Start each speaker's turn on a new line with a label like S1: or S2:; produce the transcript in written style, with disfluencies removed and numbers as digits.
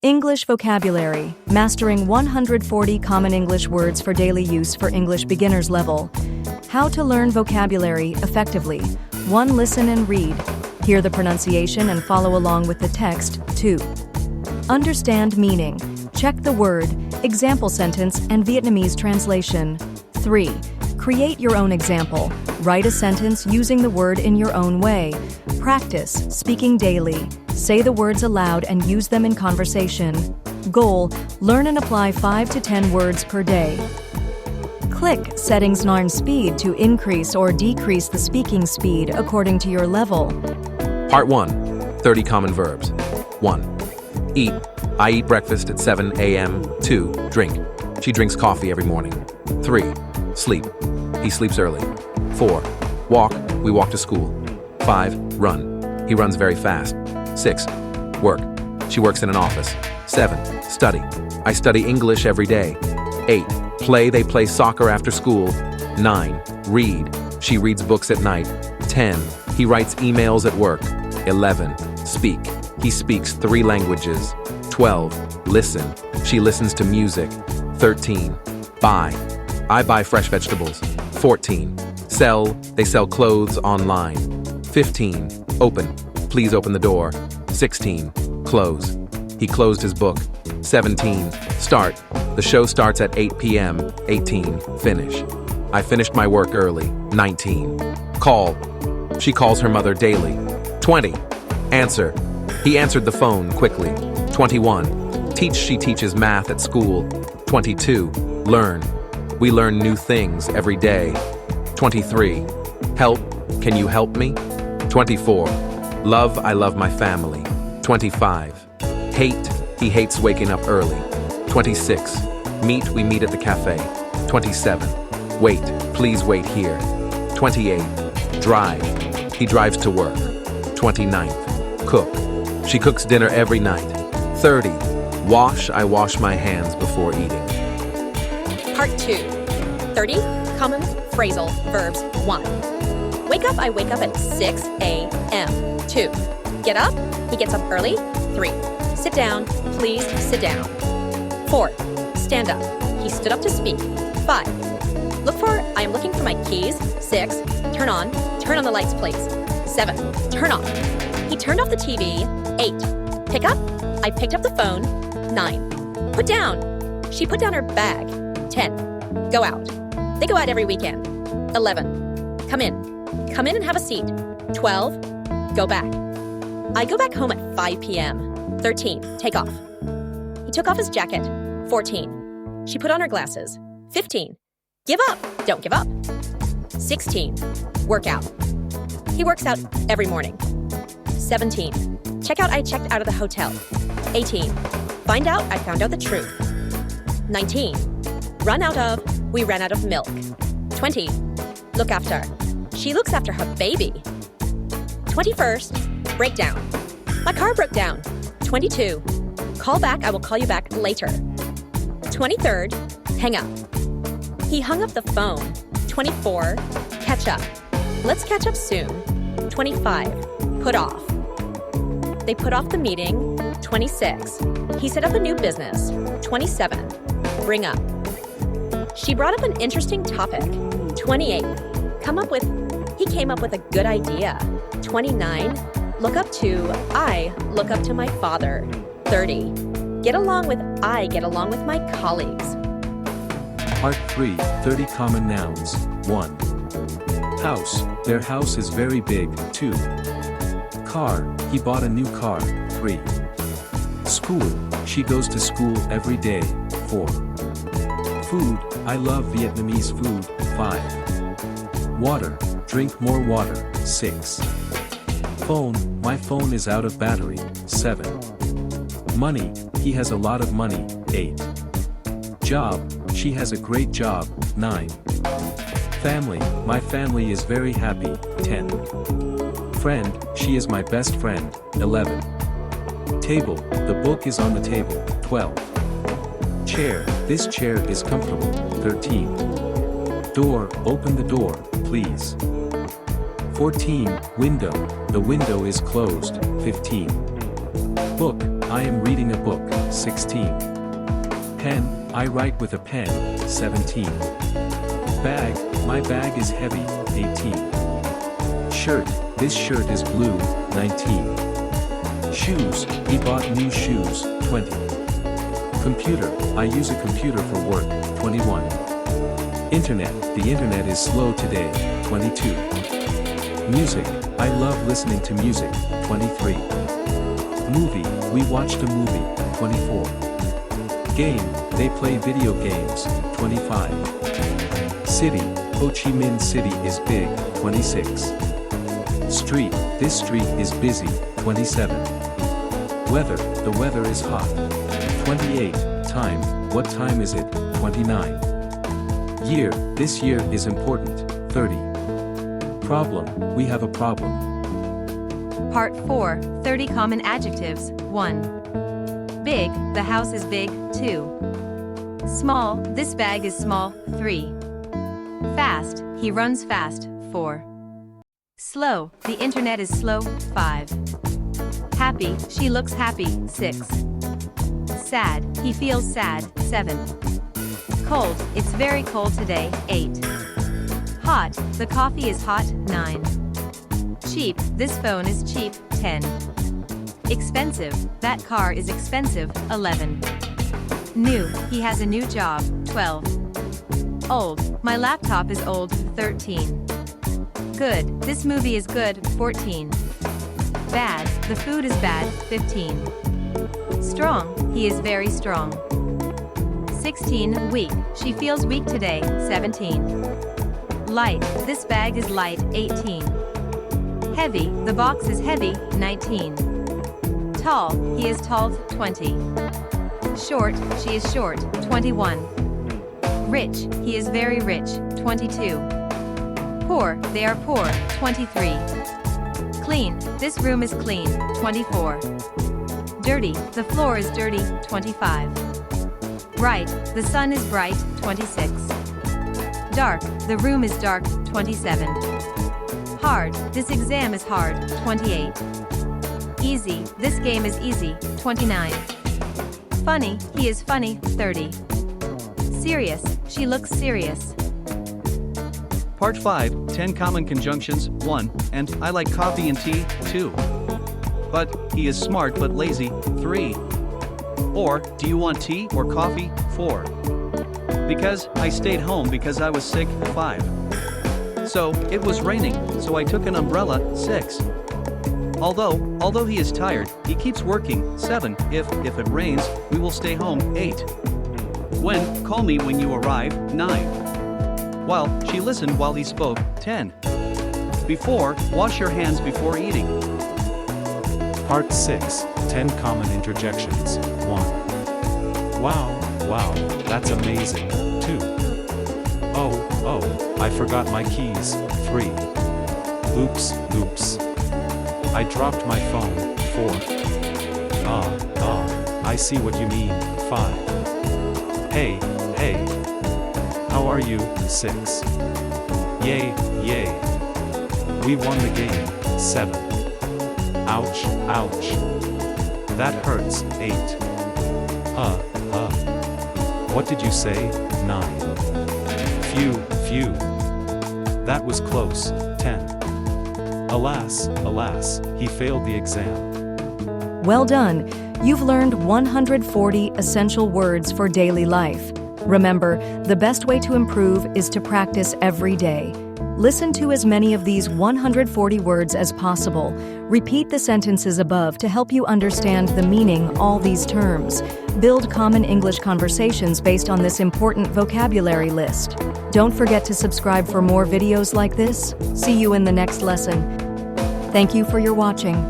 S1: English vocabulary, mastering 140 common English words for daily use for English beginners level. How to learn vocabulary effectively. 1. Listen and read. Hear the pronunciation and follow along with the text. 2. Understand meaning. Check the word, example sentence, and Vietnamese translation. 3. Create your own example. Write a sentence using the word in your own way. Practice speaking daily. Say the words aloud and use them in conversation. Goal: learn and apply 5 to 10 words per day. Click settings learn speed to increase or decrease the speaking speed according to your level.
S2: Part 1. 30 common verbs. 1. Eat. I eat breakfast at 7 a.m. 2. Drink. She drinks coffee every morning. 3. Sleep. He sleeps early. 4. Walk. We walk to school. 5. Run. He runs very fast. 6. Work. She works in an office. 7. Study. I study English every day. 8. Play. They play soccer after school. 9. Read. She reads books at night. 10. He writes emails at work. 11. Speak. He speaks 3 languages. 12. Listen. She listens to music. 13. Buy. I buy fresh vegetables. 14. Sell. They sell clothes online. 15. Open. Please open the door. 16. Close. He closed his book. 17. Start. The show starts at 8 p.m. 18. Finish. I finished my work early. 19. Call. She calls her mother daily. 20. Answer. He answered the phone quickly. 21. Teach. She teaches math at school. 22. Learn. We learn new things every day. 23. Help. Can you help me? 24. Love. I love my family. 25. Hate. He hates waking up early. 26. Meet. We meet at the cafe. 27. Wait. Please wait here. 28. Drive. He drives to work. 29. Cook. She cooks dinner every night. 30. Wash. I wash my hands before eating.
S3: Part 2. 30 common phrasal verbs. 1. Wake up. I wake up at 6 a.m. 2. Get up. He gets up early. 3. Sit down. Please sit down. 4. Stand up. He stood up to speak. 5. Look for. I am looking for my keys. 6. Turn on. Turn on the lights, please. 7. Turn off. He turned off the TV. 8. Pick up. I picked up the phone. 9. Put down. She put down her bag. 10. Go out. They go out every weekend. 11. Come in. Come in and have a seat. 12. Go back. I go back home at 5 p.m. 13. Take off. He took off his jacket. 14. She put on her glasses. 15. Give up. Don't give up. 16. Work out. He works out every morning. 17. Check out. I checked out of the hotel. 18. Find out. I found out the truth. 19. Run out of. We ran out of milk. 20. Look after. She looks after her baby. 21st. Break down. My car broke down. 22. Call back. I will call you back later. 23rd. Hang up. He hung up the phone. 24. Catch up. Let's catch up soon. 25. Put off. They put off the meeting. 26. He set up a new business. 27. Bring up. She brought up an interesting topic. 28. He came up with a good idea. 29. Look up to. I look up to my father. 30. Get along with. I get along with my colleagues.
S4: Part 3. 30 common nouns. 1. House. Their house is very big. 2. Car. He bought a new car. 3. School. She goes to school every day. 4. Food. I love Vietnamese food. 5. Water. Drink more water. 6. Phone. My phone is out of battery. 7. Money. He has a lot of money. 8. Job. She has a great job. 9. Family. My family is very happy. 10. Friend. She is my best friend. 11. Table. The book is on the table. 12. Chair. This chair is comfortable. 13. Door. Open the door, please. 14. Window. The window is closed. 15. Book. I am reading a book. 16. Pen, I write with a pen, 17. Bag, my bag is heavy, 18. Shirt, this shirt is blue, 19. Shoes, he bought new shoes, 20. Computer, I use a computer for work, 21. Internet, the internet is slow today, 22. Music, I love listening to music, 23. Movie, we watched a movie, 24. Game, they play video games, 25. City, Ho Chi Minh City is big, 26. Street, this street is busy, 27. Weather, the weather is hot. 28, time, what time is it, 29. Year, this year is important, 30. Problem, we have a problem.
S1: Part 4, 30 common adjectives, 1. Big, the house is big, 2. Small, this bag is small, 3. Fast, he runs fast, 4. Slow, the internet is slow, 5. Happy, she looks happy, 6. Sad, he feels sad, 7. Cold, it's very cold today, 8. Hot, the coffee is hot, 9. Cheap, this phone is cheap, 10. Expensive, that car is expensive, 11. New, he has a new job, 12. Old, my laptop is old, 13. Good, this movie is good, 14. Bad, the food is bad, 15. Strong, he is very strong. 16, weak, she feels weak today, 17. Light, this bag is light, 18. Heavy, the box is heavy, 19. Tall, he is tall, 20. Short, she is short, 21. Rich, he is very rich, 22. Poor, they are poor, 23. Clean, this room is clean, 24. Dirty, the floor is dirty, 25. Bright, the sun is bright, 26. Dark, the room is dark, 27. Hard, this exam is hard, 28. Easy, this game is easy, 29. Funny, he is funny, 30. Serious, she looks serious.
S5: Part 5, 10 common conjunctions, 1, and I like coffee and tea, 2. But, he is smart but lazy, 3. Or, do you want tea or coffee, 4. Because, I stayed home because I was sick, 5. So, it was raining, so I took an umbrella, 6. Although he is tired, he keeps working, 7. If it rains, we will stay home, 8. When, call me when you arrive, 9. While, she listened while he spoke, 10. Before, wash your hands before eating.
S4: Part 6, 10 common interjections, 1. Wow, that's amazing, 2. Oh, I forgot my keys, 3. Oops, I dropped my phone, 4. I see what you mean, 5. Hey, how are you, 6. Yay, we won the game, 7. Ouch, that hurts, 8. What did you say, 9. Phew, that was close, 10. Alas, he failed the exam.
S1: Well done! You've learned 140 essential words for daily life. Remember, the best way to improve is to practice every day. Listen to as many of these 140 words as possible. Repeat the sentences above to help you understand the meaning all these terms. Build common English conversations based on this important vocabulary list. Don't forget to subscribe for more videos like this. See you in the next lesson. Thank you for your watching.